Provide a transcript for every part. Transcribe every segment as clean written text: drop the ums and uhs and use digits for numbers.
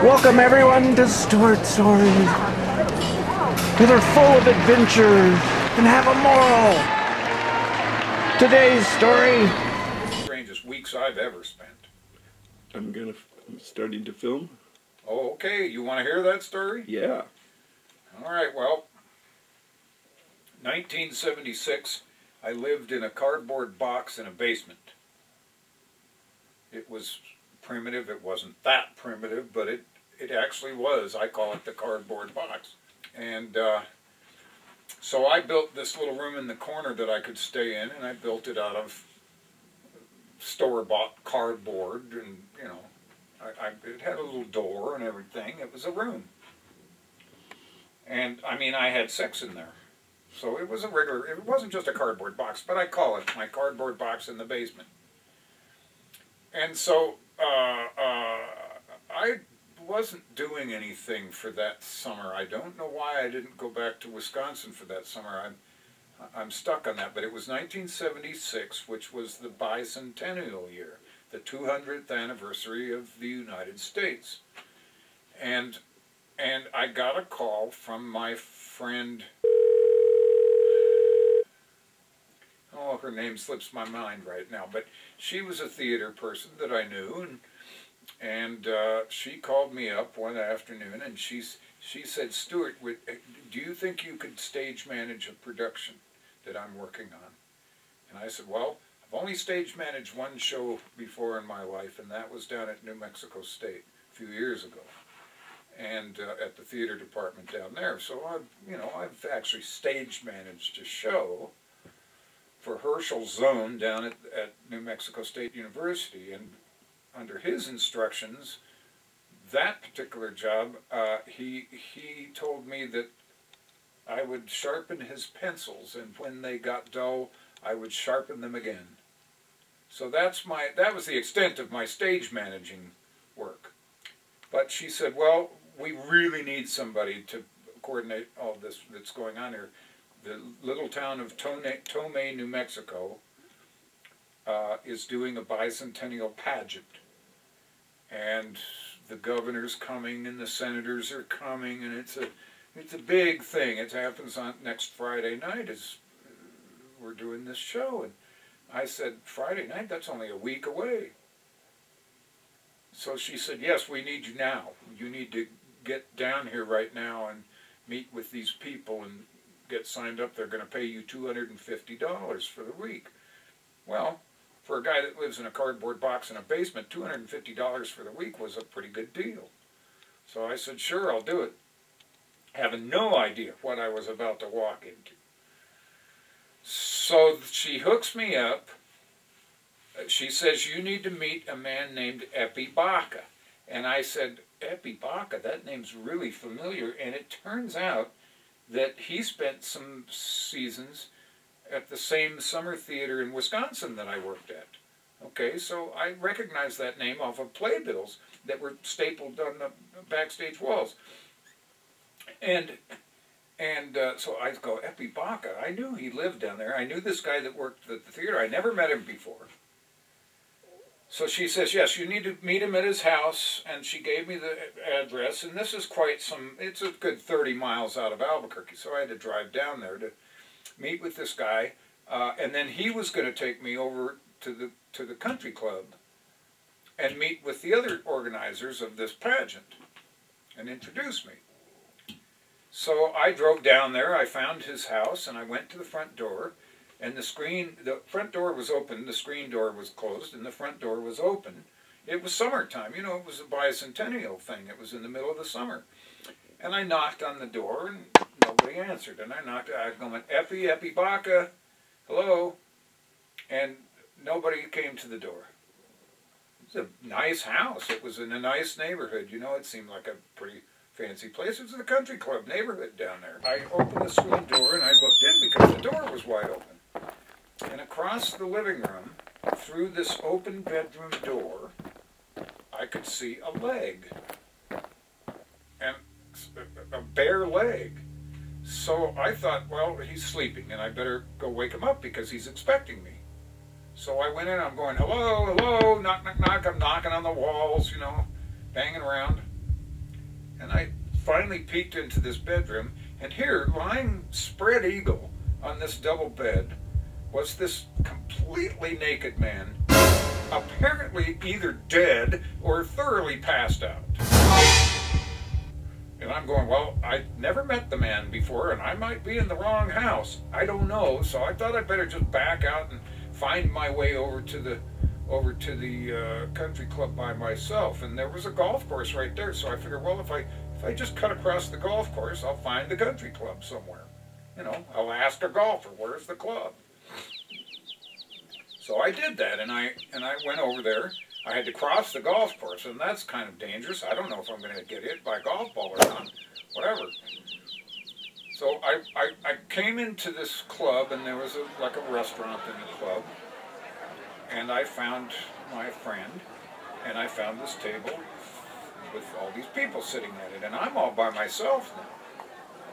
Welcome everyone to Stewart Stories. They're full of adventures and have a moral. Today's story. Strangest weeks I've ever spent. I'm starting to film. Oh, okay. You want to hear that story? Yeah. All right, well, 1976, I lived in a cardboard box in a basement. It was primitive. It wasn't that primitive, but it actually was. I call it the cardboard box. And so I built this little room in the corner that I could stay in, and I built it out of store-bought cardboard, and, you know, it had a little door and everything. It was a room. And, I mean, I had sex in there. So it was a regular, it wasn't just a cardboard box, but I call it my cardboard box in the basement. And so I wasn't doing anything for that summer. I don't know why I didn't go back to Wisconsin for that summer. I'm stuck on that. But it was 1976, which was the Bicentennial year, the 200th anniversary of the United States. And I got a call from my friend. Oh, her name slips my mind right now, but she was a theater person that I knew, and she called me up one afternoon, and she said, "Stewart, do you think you could stage manage a production that I'm working on?" And I said, "Well, I've only stage managed one show before in my life, and that was down at New Mexico State a few years ago, and at the theater department down there. So I've actually stage managed a show for Herschel's Zone down at New Mexico State University, and under his instructions, that particular job, he told me that I would sharpen his pencils, and when they got dull, I would sharpen them again. So that was the extent of my stage managing work. But she said, "Well, we really need somebody to coordinate all this that's going on here. The little town of Tome, New Mexico, is doing a bicentennial pageant. And the governor's coming and the senators are coming, and it's a big thing. It happens on next Friday night as we're doing this show." And I said, "Friday night? That's only a week away." So she said, "Yes, we need you now. You need to get down here right now and meet with these people and get signed up. They're going to pay you $250 for the week." Well, for a guy that lives in a cardboard box in a basement, $250 for the week was a pretty good deal. So I said, "Sure, I'll do it," having no idea what I was about to walk into. So she hooks me up. She says, "You need to meet a man named Epi Baca." And I said, "Epi Baca, that name's really familiar." And it turns out that he spent some seasons at the same summer theater in Wisconsin that I worked at. Okay, so I recognized that name off of playbills that were stapled on the backstage walls. And so I go, "Epi Baca." I knew he lived down there. I knew this guy that worked at the theater. I never met him before. So she says, "Yes, you need to meet him at his house," and she gave me the address, and this is it's a good 30 miles out of Albuquerque, so I had to drive down there to meet with this guy, and then he was going to take me over to the country club and meet with the other organizers of this pageant and introduce me. So I drove down there, I found his house, and I went to the front door. And the front door was open, the screen door was closed, and the front door was open. It was summertime, you know, it was a bicentennial thing. It was in the middle of the summer. And I knocked on the door, and nobody answered. And I went, Epi Baca, hello? And nobody came to the door. It was a nice house. It was in a nice neighborhood. You know, it seemed like a pretty fancy place. It was a country club neighborhood down there. I opened the screen door, and I looked in because the door was wide open. And across the living room, through this open bedroom door, I could see a leg. And a bare leg. So I thought, well, he's sleeping, and I better go wake him up because he's expecting me. So I went in, I'm going, hello, hello, knock, knock, knock. I'm knocking on the walls, you know, banging around. finally peeked into this bedroom, and here, lying spread eagle on this double bed, was this completely naked man, apparently either dead or thoroughly passed out. And I'm going, well, I never met the man before, and I might be in the wrong house. I don't know, so I thought I'd better just back out and find my way over to the country club by myself. And there was a golf course right there, so I figured, well, if I just cut across the golf course, I'll find the country club somewhere. You know, I'll ask a golfer, where's the club? So I did that, and I went over there. I had to cross the golf course, and that's kind of dangerous. I don't know if I'm going to get hit by a golf ball or not, whatever. So I came into this club, and there was like a restaurant in the club, and I found my friend, and I found this table with all these people sitting at it, and I'm all by myself now.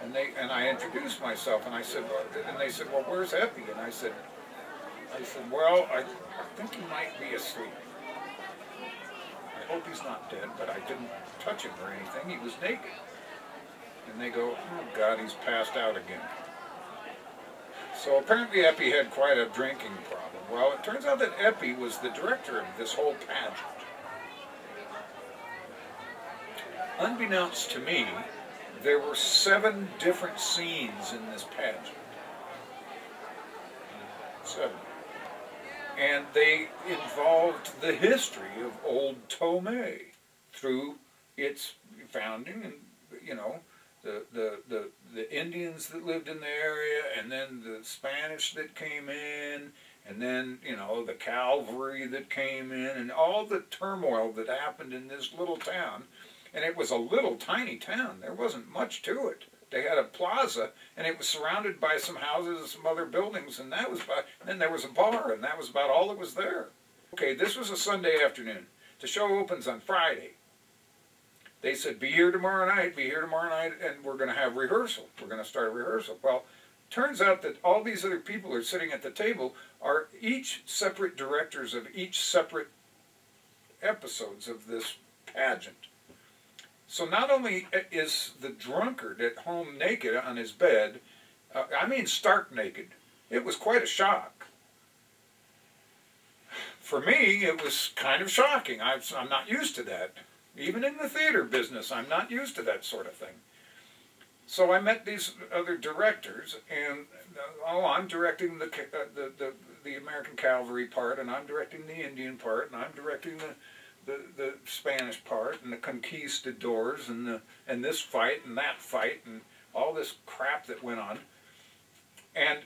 And I introduced myself, and I said, and they said, well, where's Epi? And I said, well, I think he might be asleep. I hope he's not dead, but I didn't touch him or anything. He was naked. And they go, oh God, he's passed out again. So apparently Epi had quite a drinking problem. Well, it turns out that Epi was the director of this whole pageant. Unbeknownst to me, there were 7 different scenes in this pageant. 7. And they involved the history of old Tome through its founding, and you know, the Indians that lived in the area, and then the Spanish that came in, and then, you know, the cavalry that came in, and all the turmoil that happened in this little town. And it was a little tiny town. There wasn't much to it. They had a plaza, and it was surrounded by some houses and some other buildings, and that was about, and then there was a bar, and that was about all that was there. Okay, this was a Sunday afternoon. The show opens on Friday. They said, be here tomorrow night, and we're going to have rehearsal. We're going to start a rehearsal. Well, turns out that all these other people who are sitting at the table are each separate directors of each separate episodes of this pageant. So not only is the drunkard at home naked on his bed, I mean stark naked. It was quite a shock. For me, it was kind of shocking. I'm not used to that. Even in the theater business, I'm not used to that sort of thing. So I met these other directors, and I'm directing the American cavalry part, and I'm directing the Indian part, and I'm directing the Spanish part, and the conquistadors, and this fight and that fight, and all this crap that went on. And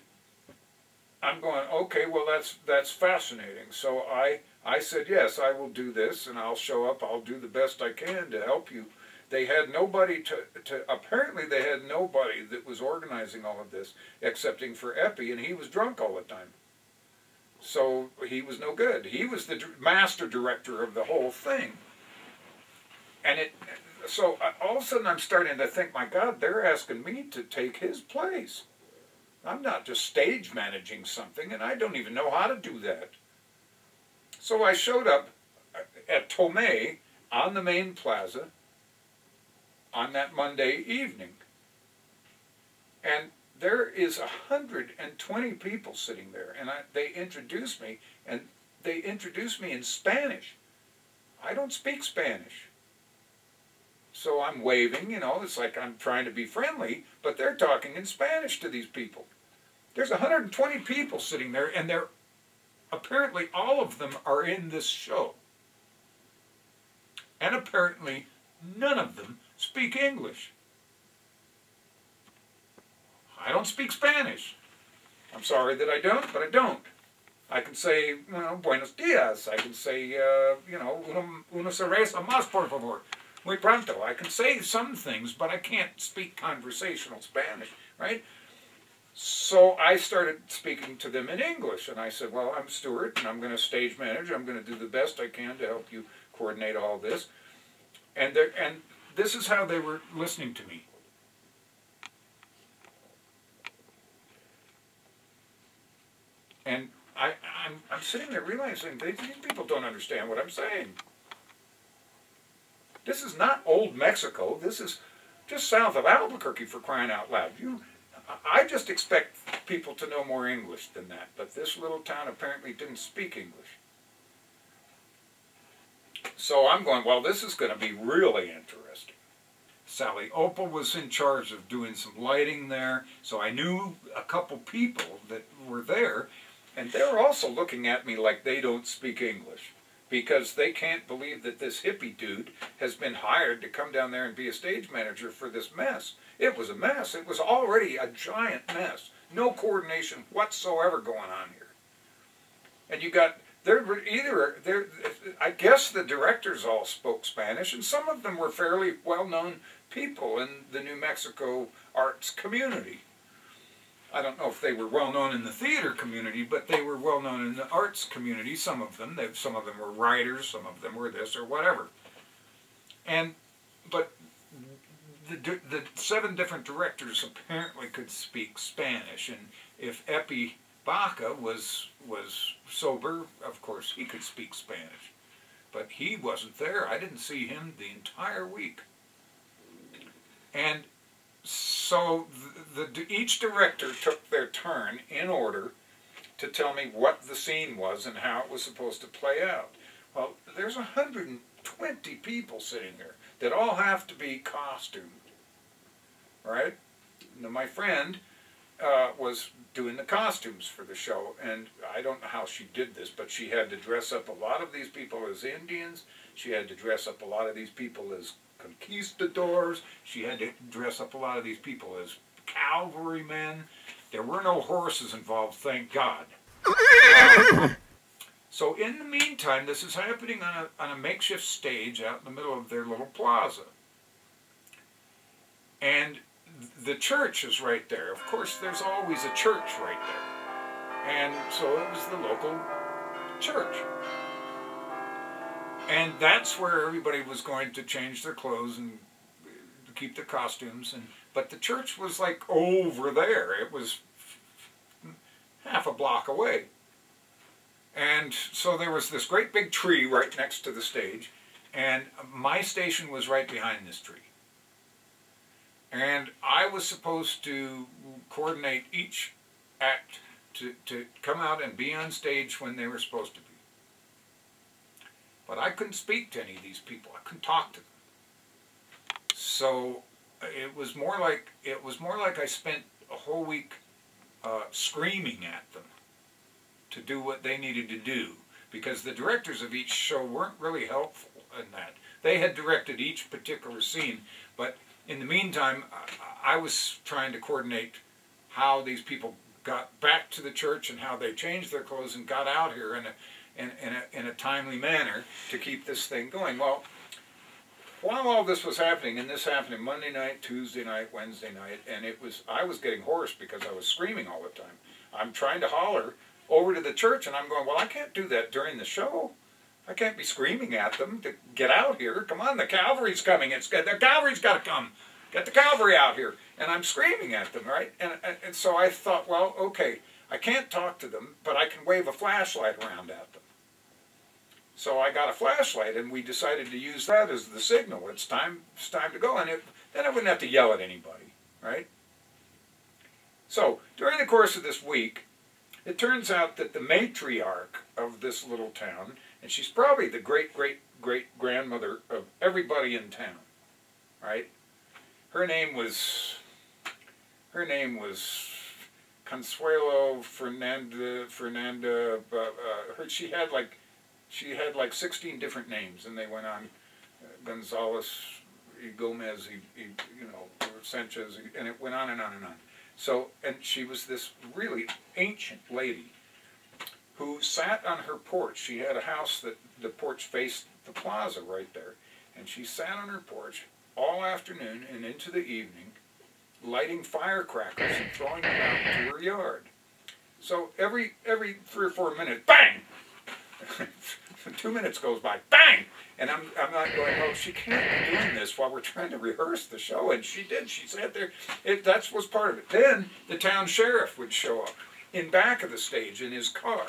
I'm going, okay, well that's fascinating. So I said, yes, I will do this, and I'll show up. I'll do the best I can to help you. They had nobody apparently they had nobody that was organizing all of this, excepting for Epi, and he was drunk all the time. So he was no good. He was the master director of the whole thing. And so all of a sudden I'm starting to think, my God, they're asking me to take his place. I'm not just stage managing something, and I don't even know how to do that. So I showed up at Tome on the main plaza on that Monday evening. And there is 120 people sitting there, and they introduced me, and they introduced me in Spanish. I don't speak Spanish. So I'm waving, you know, it's like I'm trying to be friendly, but they're talking in Spanish to these people. There's 120 people sitting there, and they're apparently all of them are in this show. And apparently none of them speak English. I don't speak Spanish. I'm sorry that I don't, but I don't. I can say, you know, buenos dias. I can say, you know, una cerveza más, por favor. Muy pronto. I can say some things, but I can't speak conversational Spanish, right? So I started speaking to them in English, and I said, well, I'm Stewart, and I'm going to stage manage. I'm going to do the best I can to help you coordinate all this. And this is how they were listening to me. And I'm sitting there realizing these people don't understand what I'm saying. This is not old Mexico. This is just south of Albuquerque, for crying out loud. I just expect people to know more English than that, but this little town apparently didn't speak English. So I'm going, well, this is going to be really interesting. Sally Opal was in charge of doing some lighting there, so I knew a couple people that were there, and they're also looking at me like they don't speak English, because they can't believe that this hippie dude has been hired to come down there and be a stage manager for this mess. It was a mess. It was already a giant mess. No coordination whatsoever going on here. And you got, I guess the directors all spoke Spanish, and some of them were fairly well-known people in the New Mexico arts community. I don't know if they were well-known in the theater community, but they were well-known in the arts community, some of them. Some of them were writers, some of them were this or whatever. But the 7 different directors apparently could speak Spanish, and if Epi Baca was sober, of course he could speak Spanish. But he wasn't there. I didn't see him the entire week. And so each director took their turn in order to tell me what the scene was and how it was supposed to play out. Well, there's 120 people sitting here that all have to be costumed, right? Now, my friend was doing the costumes for the show, and I don't know how she did this, but she had to dress up a lot of these people as Indians. She had to dress up a lot of these people as conquistadors. She had to dress up a lot of these people as cavalrymen. There were no horses involved, thank God. So in the meantime, this is happening on a makeshift stage out in the middle of their little plaza. And the church is right there. Of course, there's always a church right there. And so it was the local church. And that's where everybody was going to change their clothes and keep their costumes. But the church was like over there. It was half a block away. And so there was this great big tree right next to the stage, and my station was right behind this tree. And I was supposed to coordinate each act to come out and be on stage when they were supposed to be. But I couldn't speak to any of these people. I couldn't talk to them. So it was more like I spent a whole week screaming at them to do what they needed to do, because the directors of each show weren't really helpful in that. They had directed each particular scene, but in the meantime, I was trying to coordinate how these people got back to the church and how they changed their clothes and got out here in a timely manner to keep this thing going. Well, while all this was happening, and this happened Monday night, Tuesday night, Wednesday night, and I was getting hoarse because I was screaming all the time. I'm trying to holler over to the church, and I'm going, well, I can't do that during the show. I can't be screaming at them to get out here. Come on, the cavalry's coming. The cavalry's got to come. Get the cavalry out here. And I'm screaming at them, right? And so I thought, well, okay, I can't talk to them, but I can wave a flashlight around at them. So I got a flashlight, and we decided to use that as the signal. It's time to go. And then I wouldn't have to yell at anybody, right? So during the course of this week, it turns out that the matriarch of this little town, and she's probably the great-great-great-grandmother of everybody in town, right? Her name was Consuelo Fernanda. She had like 16 different names, and they went on Gonzalez, Gomez, Sanchez, and it went on and on and on. So, and she was this really ancient lady who sat on her porch. She had a house that the porch faced the plaza right there. And she sat on her porch all afternoon and into the evening, lighting firecrackers and throwing them out into her yard. So every 3 or 4 minutes, bang! 2 minutes goes by, bang! And I'm not going, oh, she can't be doing this while we're trying to rehearse the show. And she did. She sat there. That was part of it. Then the town sheriff would show up in back of the stage in his car.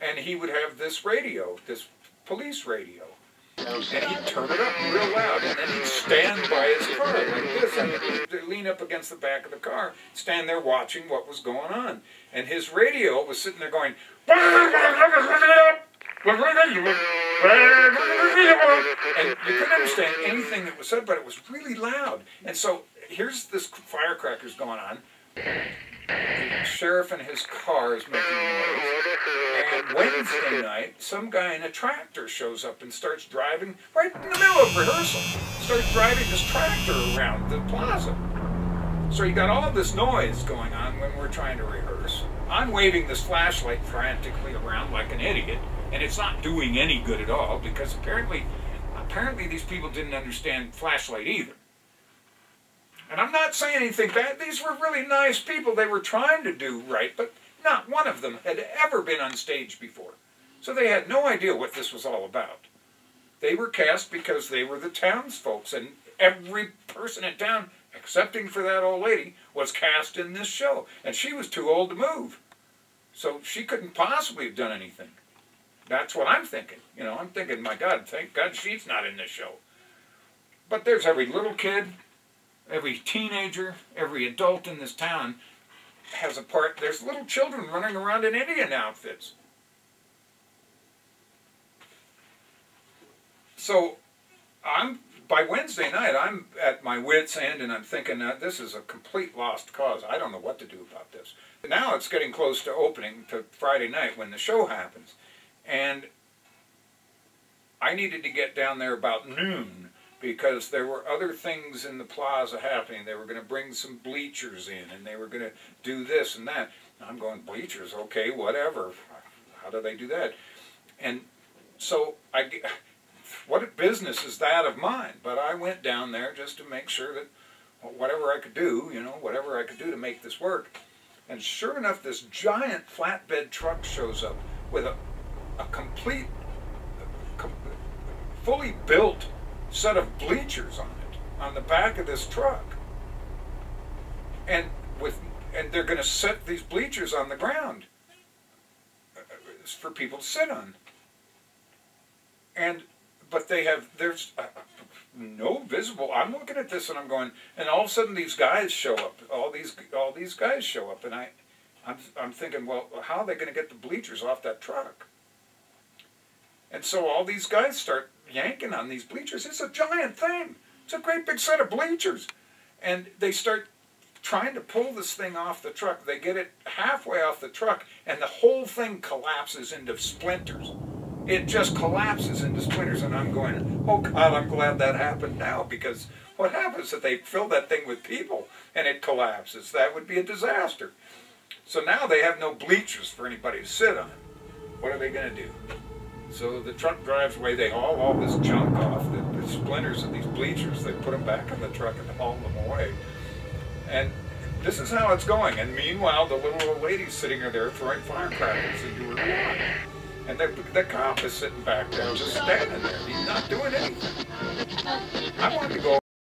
And he would have this radio, this police radio. And he'd turn it up real loud, and then he'd stand by his car like this, and he'd lean up against the back of the car, stand there watching what was going on. And his radio was sitting there going, and you couldn't understand anything that was said, but it was really loud. And so here's this firecrackers going on. The sheriff in his car is making noise. And Wednesday night, some guy in a tractor shows up and starts driving right in the middle of rehearsal. Starts driving this tractor around the plaza. So you got all this noise going on when we're trying to rehearse. I'm waving this flashlight frantically around like an idiot, and it's not doing any good at all because apparently these people didn't understand flashlight either. And I'm not saying anything bad. These were really nice people. They were trying to do right, but not one of them had ever been on stage before. So they had no idea what this was all about. They were cast because they were the townsfolk, and every person in town, excepting for that old lady, was cast in this show. And she was too old to move. So she couldn't possibly have done anything. That's what I'm thinking. You know, I'm thinking, my God, thank God she's not in this show. But there's every little kid, every teenager, every adult in this town has a part. There's little children running around in Indian outfits. So by Wednesday night, I'm at my wit's end, and I'm thinking, this is a complete lost cause. I don't know what to do about this. Now it's getting close to opening, to Friday night when the show happens. And I needed to get down there about noon because there were other things in the plaza happening. They were going to bring some bleachers in, and they were going to do this and that. I'm going, bleachers, okay, whatever. How do they do that? And so what business is that of mine? But I went down there just to make sure that whatever I could do, you know, whatever I could do to make this work. And sure enough, this giant flatbed truck shows up with a complete, fully built set of bleachers on it, on the back of this truck. And they're going to set these bleachers on the ground for people to sit on. But there's no visible. I'm looking at this and I'm going, and all of a sudden these guys show up. All these guys show up, and I'm thinking, well, how are they going to get the bleachers off that truck? And so all these guys start yanking on these bleachers. It's a giant thing. It's a great big set of bleachers. And they start trying to pull this thing off the truck. They get it halfway off the truck, and the whole thing collapses into splinters. It just collapses into splinters, and I'm going, oh God, I'm glad that happened now, because what happens if they fill that thing with people and it collapses? That would be a disaster. So now they have no bleachers for anybody to sit on. What are they going to do? So the truck drives away, they haul all this junk off, the splinters of these bleachers, they put them back in the truck and haul them away. And this is how it's going. And meanwhile, the little old lady's sitting there throwing firecrackers into her lawn. And the cop is sitting back there, just standing there. He's not doing anything. I wanted to go